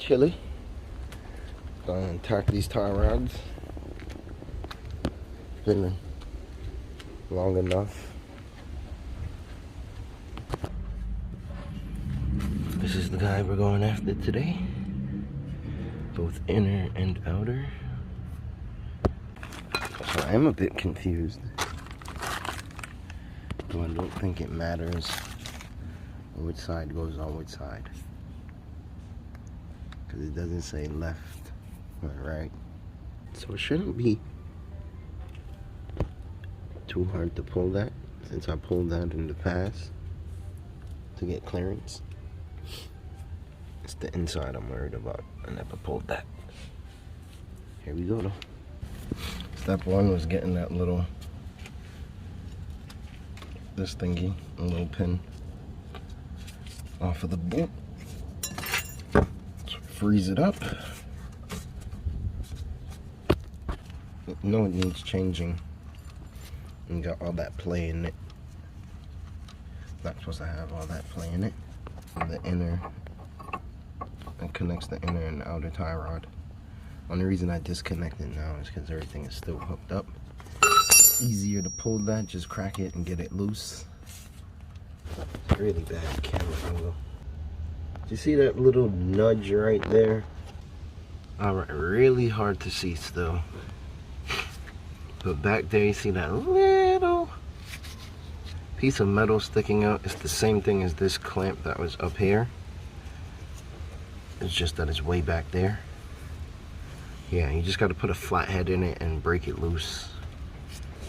chilly. Gonna tack these tie rods. Been long enough. This is the guy we're going after today. Both inner and outer. So I am a bit confused. But I don't think it matters which side goes on which side. Because it doesn't say left or right. So it shouldn't be too hard to pull that, since I pulled that in the past to get clearance. It's the inside I'm worried about. I never pulled that. Here we go though. Step one was getting that little, this thingy, a little pin off of the bolt. So freeze it up. No, it needs changing. And got all that play in it. Not supposed to have all that play in it. The inner, it connects the inner and the outer tie rod. Only reason I disconnect it now is because everything is still hooked up. Easier to pull that, just crack it and get it loose. It's really bad camera angle. Do you see that little nudge right there? Alright, really hard to see still. But back there you see that little piece of metal sticking out. It's the same thing as this clamp that was up here. It's just that it's way back there. Yeah, you just got to put a flathead in it and break it loose.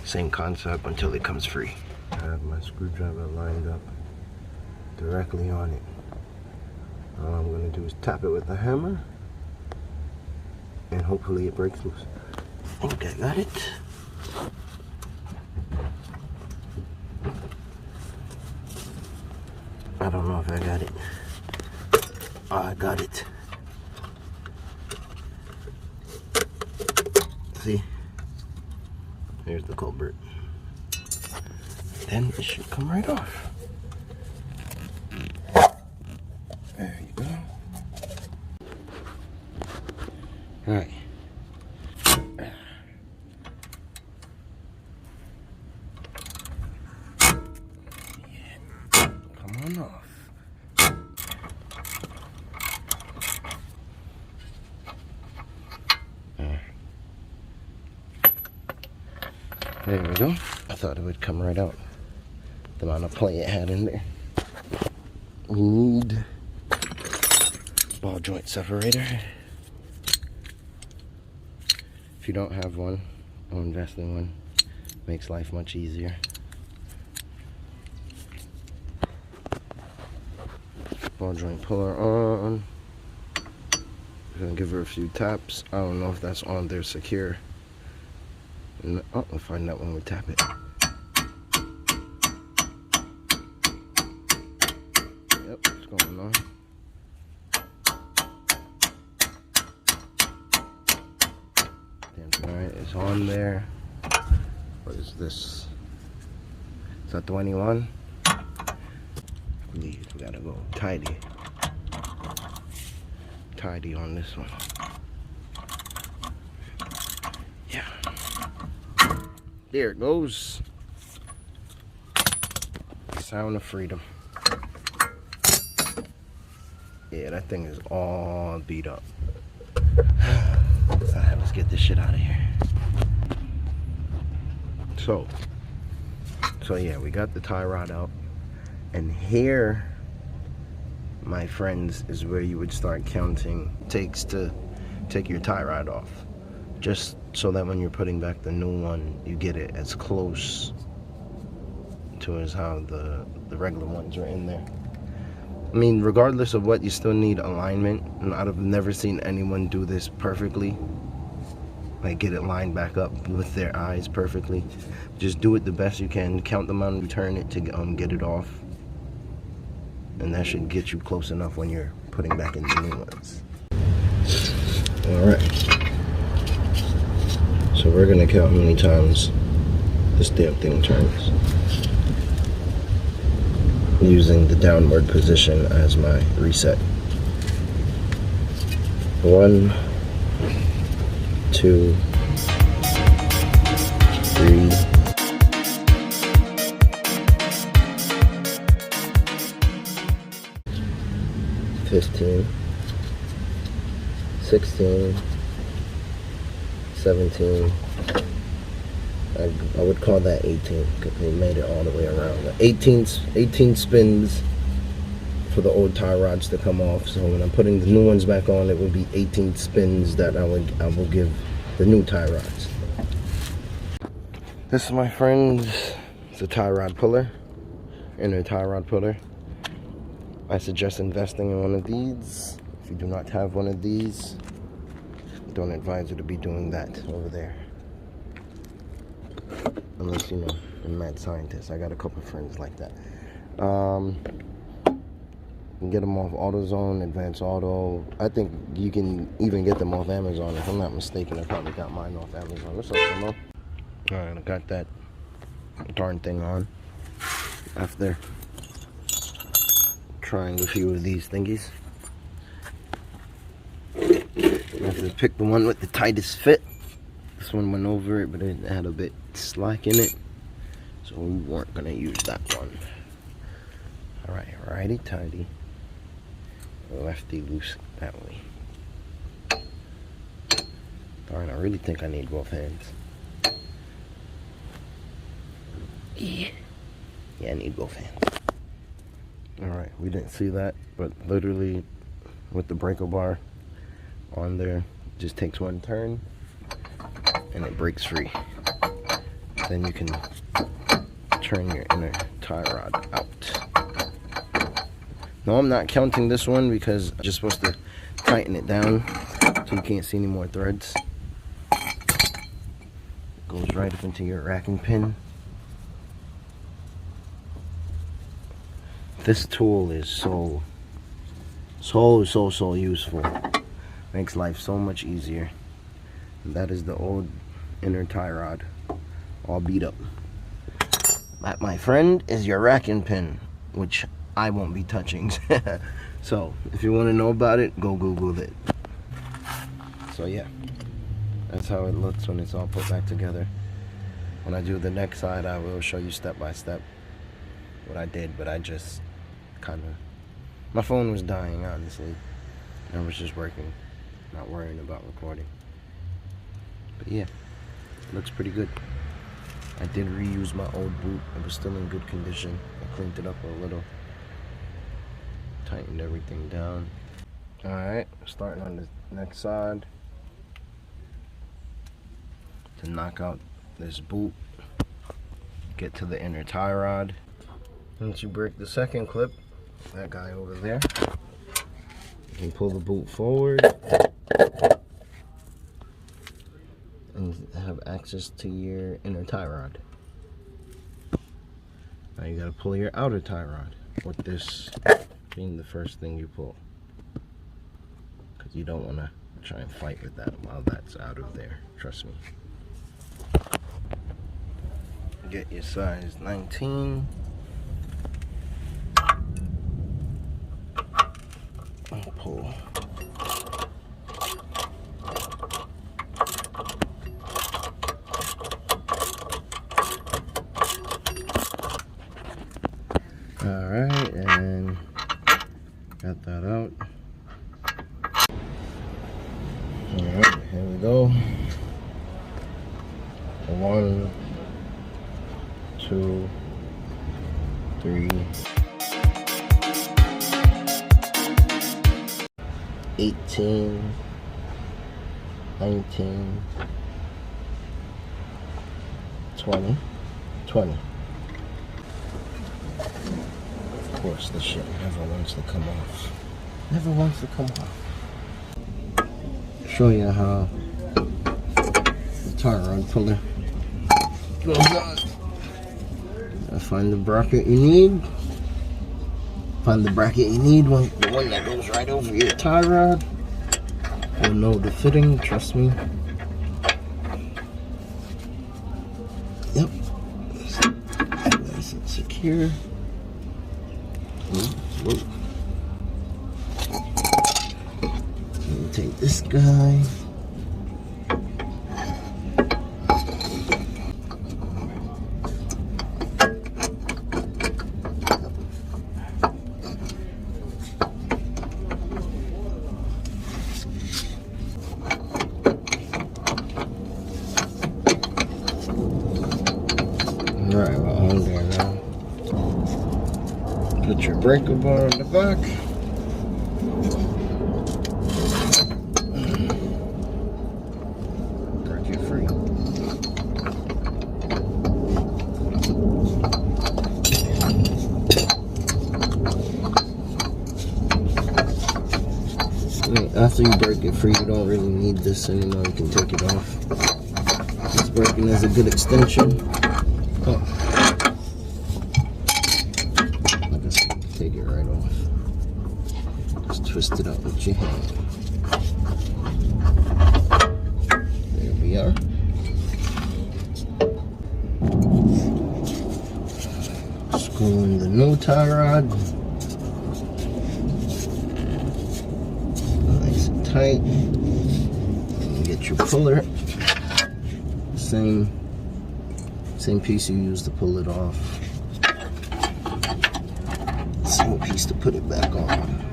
Same concept until it comes free. I have my screwdriver lined up directly on it. All I'm going to do is tap it with the hammer and hopefully it breaks loose. I think I got it. I don't know if I got it. Oh, I got it. See? Here's the culprit. Then it should come right off. There you go. Alright. Off. There we go. I thought it would come right out. The amount of play it had in there. We need ball joint separator. If you don't have one, or invest in one, makes life much easier. Ball joint puller on. Gonna give her a few taps. I don't know if that's on there secure. Oh, we'll find out when we tap it. Yep, it's going on. Alright, it's on there. What is this? Is that 21? We gotta go tidy on this one. Yeah, there it goes. Sound of freedom. Yeah, that thing is all beat up. Alright, let's get this shit out of here. So yeah, we got the tie rod out. And here, my friends, is where you would start counting takes to take your tie rod off. Just so that when you're putting back the new one, you get it as close to as how the regular ones are in there. I mean, regardless of what, you still need alignment. And I've never seen anyone do this perfectly. Like get it lined back up with their eyes perfectly. Just do it the best you can. Count the amount and return it to get it off. And that should get you close enough when you're putting back in the new ones. Alright. So we're gonna count how many times this damn thing turns, using the downward position as my reset. 1, 2, 3, 15, 16, 17. I would call that 18 because they made it all the way around. 18 spins for the old tie rods to come off. So when I'm putting the new ones back on, it would be 18 spins that I will give the new tie rods. This is my friend's. It's a tie rod puller, inner tie rod puller. I suggest investing in one of these. If you do not have one of these, don't advise you to be doing that over there. Unless, you know, you're a mad scientist. I got a couple friends like that. You can get them off AutoZone, Advanced Auto. I think you can even get them off Amazon. If I'm not mistaken, I probably got mine off Amazon. What's up, Mo? Alright, I got that darn thing on after trying a few of these thingies. I have to pick the one with the tightest fit. This one went over it, but it had a bit slack in it, so we weren't gonna use that one. Alright, righty tighty, lefty loose that way. Darn, I really think I need both hands. Yeah, I need both hands. Alright, we didn't see that, but literally with the breaker bar on there, just takes one turn and it breaks free. Then you can turn your inner tie rod out. No, I'm not counting this one because I'm just supposed to tighten it down so you can't see any more threads. Goes right up into your racking pin. This tool is so useful. Makes life so much easier. And that is the old inner tie rod, all beat up. That, my friend, is your racking pin, which I won't be touching. So if you want to know about it, go Google it. So yeah, that's how it looks when it's all put back together. When I do the next side, I will show you step by step what I did, but I just kind of, my phone was dying, honestly. I was just working, not worrying about recording. But yeah, it looks pretty good. I did reuse my old boot. It was still in good condition. I cleaned it up a little, tightened everything down. Alright, starting on the next side to knock out this boot, get to the inner tie rod. Once you break the second clip, that guy over there, you can pull the boot forward and have access to your inner tie rod. Now you gotta pull your outer tie rod, with this being the first thing you pull, because you don't want to try and fight with that while that's out of there, trust me. Get your size 19 and pull. Alright, and got that out. Alright, here we go. 1, 2, 3, 18, 19, 20. Of course, this shit never wants to come off. Never wants to come off. Show you how the tie rod puller goes on. Find the bracket you need. Find the bracket you need, the one that goes right over your tie rod. You'll know the fitting, trust me. Yep. Nice and secure. Whoa. Let me take this guy. Alright, we're on there now. Put your breaker bar on the back. Break it free. After you break it free, you don't really need this anymore. You can take it off. It's working as a good extension. Oh. I guess you can take it right off. Just twist it out with your hand. There we are. Screw in the new tie rod. Nice and tight. And get your puller. Same piece you use to pull it off. Same piece to put it back on.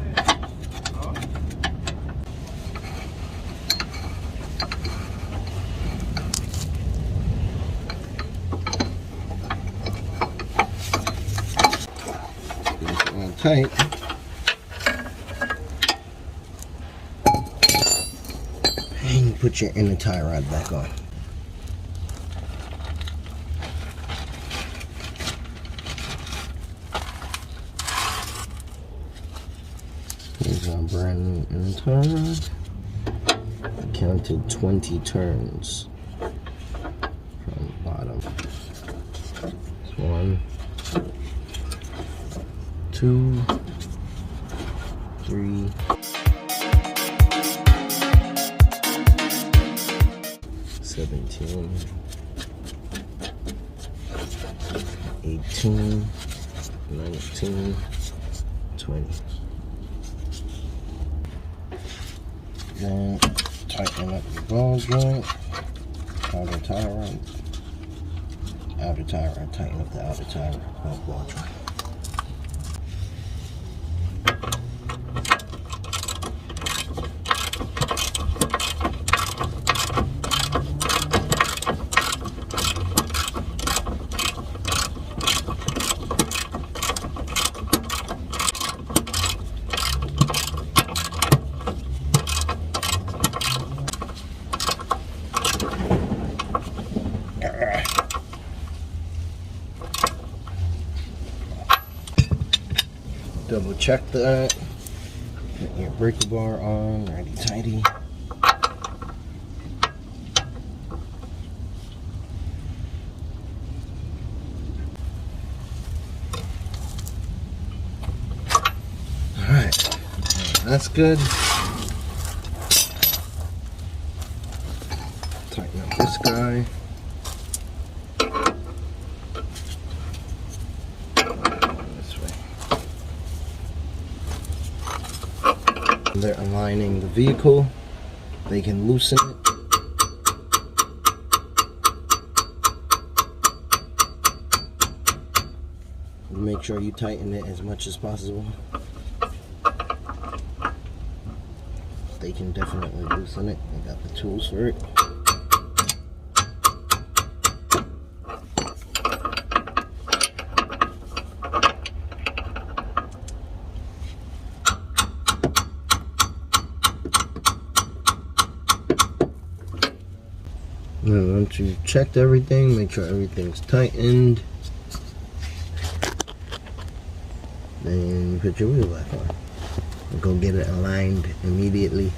Get it all tight. And you put your inner tie rod back on. Here's our brand new inner tie rod. I counted 20 turns from the bottom. 1, 2, 3, 17, 18, 19, 20. Then tighten up your ball joint, outer tie rod, tighten up the outer tie rod, ball joint. Double check that. Get your breaker bar on, righty tighty. Alright, that's good. Tighten up this guy. They're aligning the vehicle, they can loosen it. Make sure you tighten it as much as possible. They can definitely loosen it. They got the tools for it. And once you've checked everything, make sure everything's tightened. Then put your wheel back on. And go get it aligned immediately.